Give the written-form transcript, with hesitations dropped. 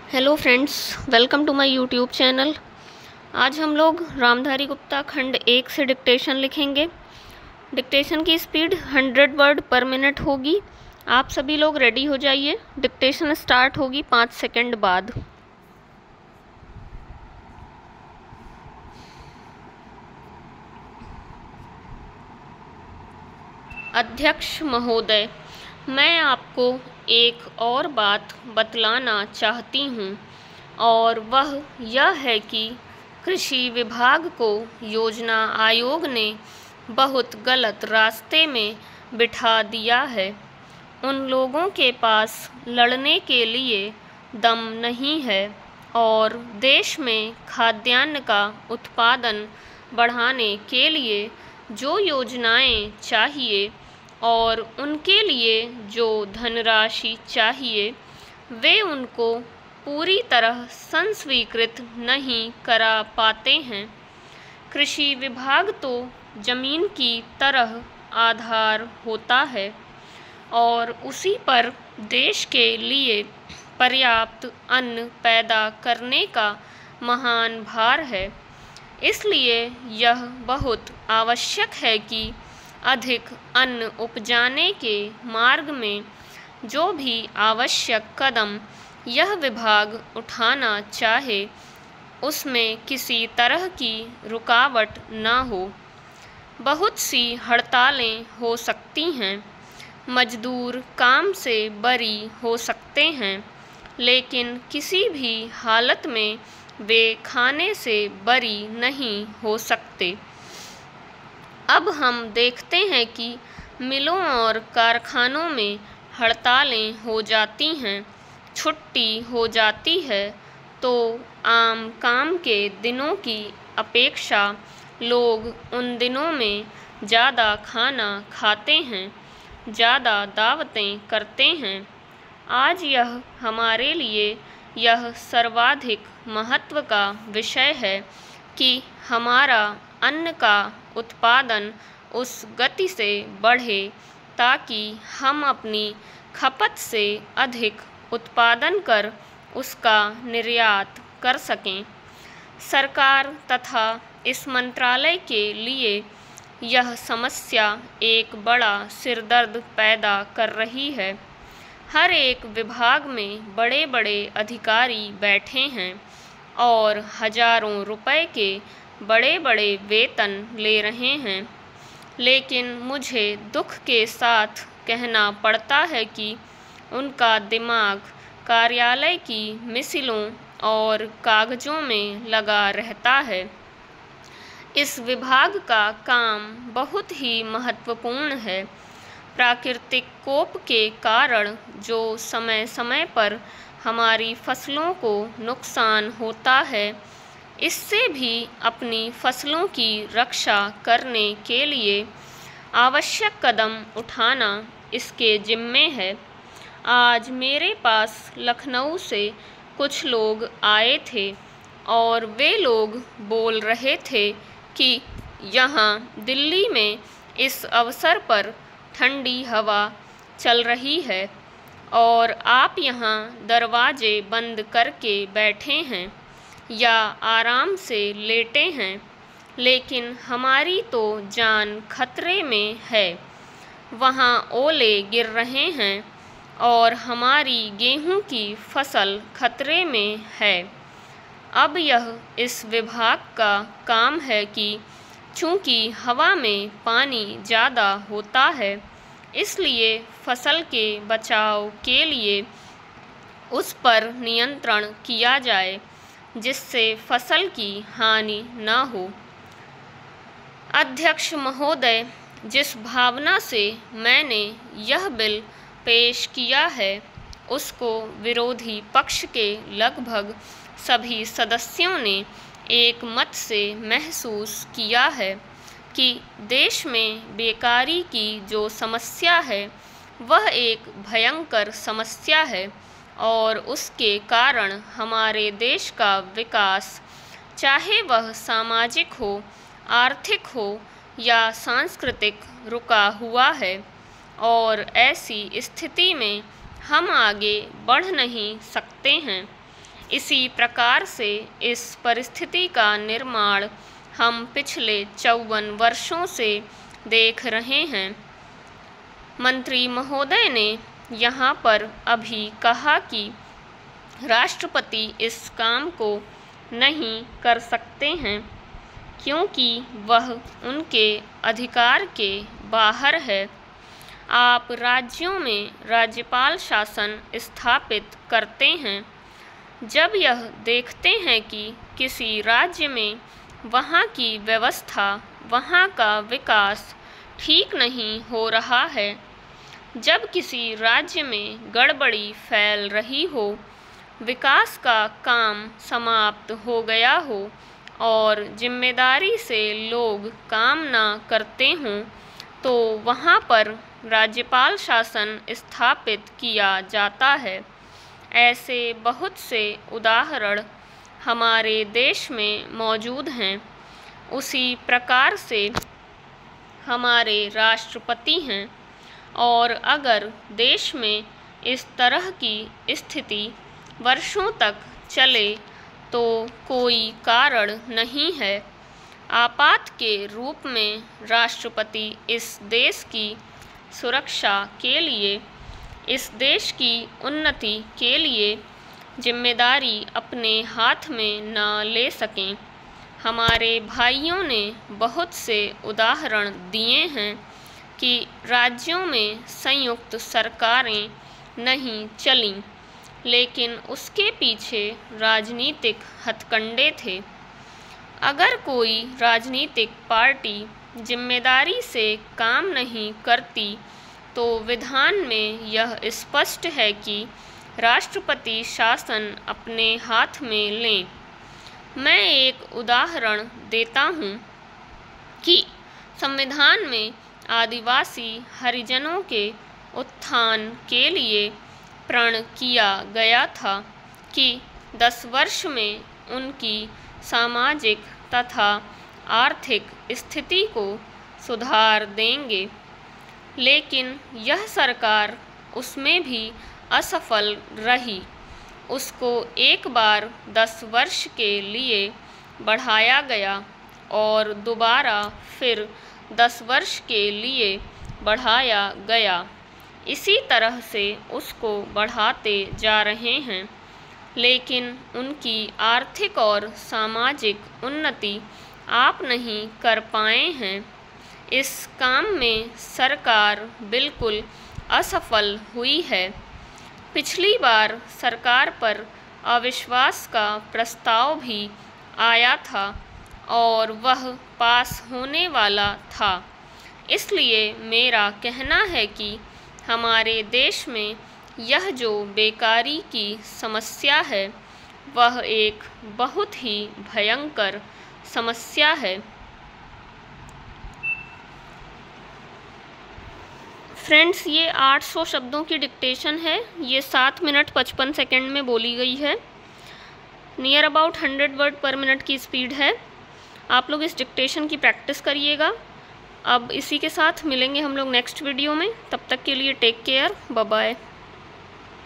Hello friends, welcome to my YouTube channel. आज हम लोग रामधारी गुप्ता खंड 1 से डिक्टेशन लिखेंगे। डिक्टेशन की स्पीड 100 वर्ड पर मिनट होगी। आप सभी लोग रेडी हो जाइए। डिक्टेशन स्टार्ट होगी 5 सेकंड बाद। अध्यक्ष महोदय, मैं आपको एक और बात बतलाना चाहती हूँ और वह यह है कि कृषि विभाग को योजना आयोग ने बहुत गलत रास्ते में बिठा दिया है। उन लोगों के पास लड़ने के लिए दम नहीं है और देश में खाद्यान्न का उत्पादन बढ़ाने के लिए जो योजनाएं चाहिए और उनके लिए जो धनराशि चाहिए वे उनको पूरी तरह संस्वीकृत नहीं करा पाते हैं। कृषि विभाग तो जमीन की तरह आधार होता है और उसी पर देश के लिए पर्याप्त अन्न पैदा करने का महान भार है। इसलिए यह बहुत आवश्यक है कि अधिक अन्न उपजाने के मार्ग में जो भी आवश्यक कदम यह विभाग उठाना चाहे उसमें किसी तरह की रुकावट न हो। बहुत सी हड़तालें हो सकती हैं, मजदूर काम से बरी हो सकते हैं, लेकिन किसी भी हालत में वे खाने से बरी नहीं हो सकते। अब हम देखते हैं कि मिलों और कारखानों में हड़तालें हो जाती हैं, छुट्टी हो जाती है, तो आम काम के दिनों की अपेक्षा लोग उन दिनों में ज़्यादा खाना खाते हैं, ज़्यादा दावतें करते हैं। आज यह हमारे लिए यह सर्वाधिक महत्व का विषय है कि हमारा अन्न का उत्पादन उस गति से बढ़े ताकि हम अपनी खपत से अधिक उत्पादन कर उसका निर्यात कर सकें। सरकार तथा इस मंत्रालय के लिए यह समस्या एक बड़ा सिरदर्द पैदा कर रही है। हर एक विभाग में बड़े बड़े अधिकारी बैठे हैं और हजारों रुपए के बड़े बड़े वेतन ले रहे हैं, लेकिन मुझे दुख के साथ कहना पड़ता है कि उनका दिमाग कार्यालय की मिसिलों और कागज़ों में लगा रहता है। इस विभाग का काम बहुत ही महत्वपूर्ण है। प्राकृतिक कोप के कारण जो समय समय पर हमारी फसलों को नुकसान होता है, इससे भी अपनी फसलों की रक्षा करने के लिए आवश्यक कदम उठाना इसके जिम्मे है। आज मेरे पास लखनऊ से कुछ लोग आए थे और वे लोग बोल रहे थे कि यहाँ दिल्ली में इस अवसर पर ठंडी हवा चल रही है और आप यहाँ दरवाजे बंद करके बैठे हैं या आराम से लेटे हैं, लेकिन हमारी तो जान खतरे में है। वहाँ ओले गिर रहे हैं और हमारी गेहूं की फसल खतरे में है। अब यह इस विभाग का काम है कि चूँकि हवा में पानी ज़्यादा होता है, इसलिए फसल के बचाव के लिए उस पर नियंत्रण किया जाए जिससे फसल की हानि न हो। अध्यक्ष महोदय, जिस भावना से मैंने यह बिल पेश किया है उसको विरोधी पक्ष के लगभग सभी सदस्यों ने एक मत से महसूस किया है कि देश में बेकारी की जो समस्या है वह एक भयंकर समस्या है और उसके कारण हमारे देश का विकास, चाहे वह सामाजिक हो, आर्थिक हो या सांस्कृतिक, रुका हुआ है और ऐसी स्थिति में हम आगे बढ़ नहीं सकते हैं। इसी प्रकार से इस परिस्थिति का निर्माण हम पिछले 54 वर्षों से देख रहे हैं। मंत्री महोदय ने यहाँ पर अभी कहा कि राष्ट्रपति इस काम को नहीं कर सकते हैं क्योंकि वह उनके अधिकार के बाहर है। आप राज्यों में राज्यपाल शासन स्थापित करते हैं जब यह देखते हैं कि किसी राज्य में वहाँ की व्यवस्था, वहाँ का विकास ठीक नहीं हो रहा है, जब किसी राज्य में गड़बड़ी फैल रही हो, विकास का काम समाप्त हो गया हो और जिम्मेदारी से लोग काम ना करते हों, तो वहाँ पर राज्यपाल शासन स्थापित किया जाता है। ऐसे बहुत से उदाहरण हमारे देश में मौजूद हैं। उसी प्रकार से हमारे राष्ट्रपति हैं और अगर देश में इस तरह की स्थिति वर्षों तक चले तो कोई कारण नहीं है। आपात के रूप में राष्ट्रपति इस देश की सुरक्षा के लिए, इस देश की उन्नति के लिए जिम्मेदारी अपने हाथ में न ले सकें। हमारे भाइयों ने बहुत से उदाहरण दिए हैं कि राज्यों में संयुक्त सरकारें नहीं चलीं, लेकिन उसके पीछे राजनीतिक हथकंडे थे। अगर कोई राजनीतिक पार्टी जिम्मेदारी से काम नहीं करती तो विधान में यह स्पष्ट है कि राष्ट्रपति शासन अपने हाथ में लें। मैं एक उदाहरण देता हूँ कि संविधान में आदिवासी हरिजनों के उत्थान के लिए प्रण किया गया था कि 10 वर्ष में उनकी सामाजिक तथा आर्थिक स्थिति को सुधार देंगे, लेकिन यह सरकार उसमें भी असफल रही। उसको एक बार 10 वर्ष के लिए बढ़ाया गया और दोबारा फिर 10 वर्ष के लिए बढ़ाया गया। इसी तरह से उसको बढ़ाते जा रहे हैं, लेकिन उनकी आर्थिक और सामाजिक उन्नति आप नहीं कर पाए हैं। इस काम में सरकार बिल्कुल असफल हुई है। पिछली बार सरकार पर अविश्वास का प्रस्ताव भी आया था और वह पास होने वाला था। इसलिए मेरा कहना है कि हमारे देश में यह जो बेकारी की समस्या है वह एक बहुत ही भयंकर समस्या है। फ्रेंड्स, ये 800 शब्दों की डिक्टेशन है। ये 7 मिनट 55 सेकेंड में बोली गई है। नियर अबाउट 100 वर्ड पर मिनट की स्पीड है। आप लोग इस डिक्टेशन की प्रैक्टिस करिएगा। अब इसी के साथ मिलेंगे हम लोग नेक्स्ट वीडियो में। तब तक के लिए टेक केयर, बाय बाय।